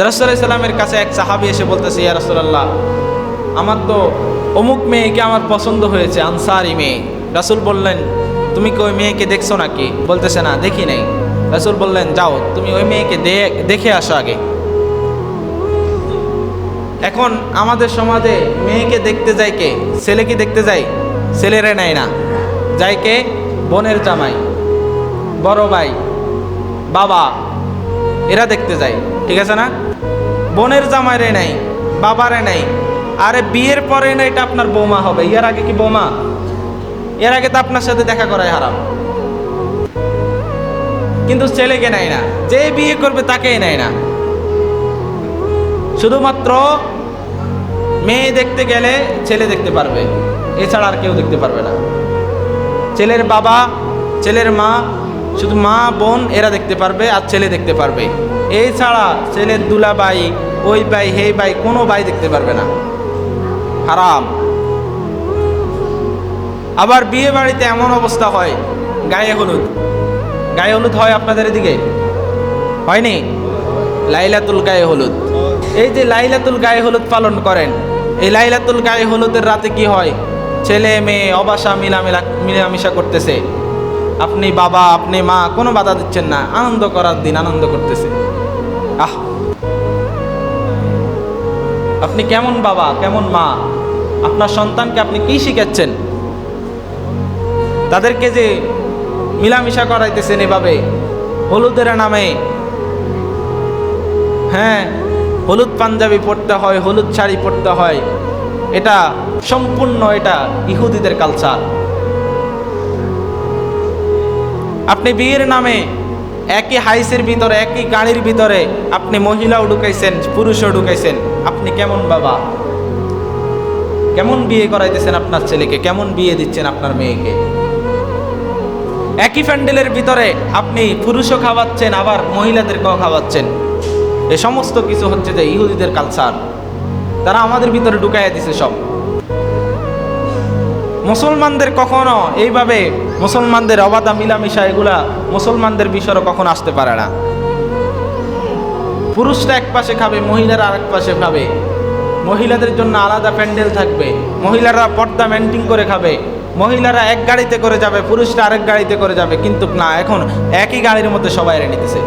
রাসূলুল্লাহ সাল্লাল্লাহু আলাইহি ওয়াসাল্লামের কাছে এক সাহাবী এসে বলতেছে, ইয়া রাসূলুল্লাহ, আমার তো অমুক মেয়েকে আমার পছন্দ হয়েছে, আনসারি মেয়ে। রাসূল বললেন, তুমি কি ওই মেয়েকে দেখছো নাকি? বলতেছে, না দেখি নাই। রাসূল বললেন, যাও তুমি ওই মেয়েকে দেখে আসো আগে। এখন আমাদের সমাজে মেয়েকে দেখতে যায় কে? ছেলে কি দেখতে যায়? ছেলেরা নেয় না, যায় কে? বোনের জামাই, বড় ভাই, বাবা, এরা দেখতে যায়, ঠিক আছে না? বোনের জামাইরে নাই, বাবারে নাই। আরে বিয়ের পরে না এটা আপনার বৌমা হবে, এর আগে কি বৌমা? এর আগে তো আপনার সাথে দেখা করাই হারাম। কিন্তু ছেলেকে নেয় না, যে বিয়ে করবে তাকেই নেয় না। শুধুমাত্র মেয়ে দেখতে গেলে ছেলে দেখতে পারবে, এছাড়া আর কেউ দেখতে পারবে না। ছেলের বাবা, ছেলের মা, শুধু মা বোন এরা দেখতে পারবে, আর ছেলে দেখতে পারবে। এছাড়া ছেলের দুলাভাই, ওই ভাই, হে ভাই, কোনো ভাই দেখতে পারবে না, হারাম। আবার বিয়ে বাড়িতে এমন অবস্থা হয়, গায়ে হলুদ, গায়ে হলুদ হয় আপনাদের এদিকে? হয়নি? লাইলাতুল গায়ে হলুদ। এই যে লাইলাতুল গায়ে হলুদ পালন করেন, এই লাইলাতুল গায়ে হলুদের রাতে কি হয়? ছেলে মেয়ে অবাসা মিলামিশা করতেছে। আপনি বাবা, আপনি মা, কোনো বাধা দিচ্ছেন না, আনন্দ করার দিন, আনন্দ করতেছে। আহ, আপনি কেমন বাবা, কেমন মা? আপনার সন্তানকে আপনি কি শিখাচ্ছেন? তাদেরকে যে মিলামিশা করাইতেছেন এভাবে হলুদের নামে। হ্যাঁ, হলুদ পাঞ্জাবি পরতে হয়, হলুদ শাড়ি পরতে হয়, এটা সম্পূর্ণ এটা ইহুদিদের কালচার। আপনি বিয়ের নামে একই হাইসের ভিতরে, একই গাড়ির ভিতরে আপনি মহিলাও ঢুকাইছেন, পুরুষও ঢুকাইছেন। আপনি কেমন বাবা? কেমন বিয়ে করাইতেছেন আপনার ছেলেকে? কেমন বিয়ে দিচ্ছেন আপনার মেয়েকে? একই প্যান্ডেলের ভিতরে আপনি পুরুষও খাওয়াচ্ছেন, আবার মহিলাদেরকেও খাওয়াচ্ছেন। এ সমস্ত কিছু হচ্ছে যে ইহুদিদের কালচার, তারা আমাদের ভিতরে ঢুকাইয়া দিছে সব। মুসলমানদের কখনো এইভাবে মুসলমানদের অবাধা মিলামিশা এগুলা মুসলমানদের বিষয়ে কখনো আসতে পারে না। পুরুষরা এক পাশে খাবে, মহিলারা আরেক পাশে খাবে, মহিলাদের জন্য আলাদা প্যান্ডেল থাকবে, মহিলারা পর্দা মেনটেন করে খাবে, মহিলারা এক গাড়িতে করে যাবে, পুরুষরা আরেক গাড়িতে করে যাবে। কিন্তু না, এখন একই গাড়ির মধ্যে সবাই নিতেছে।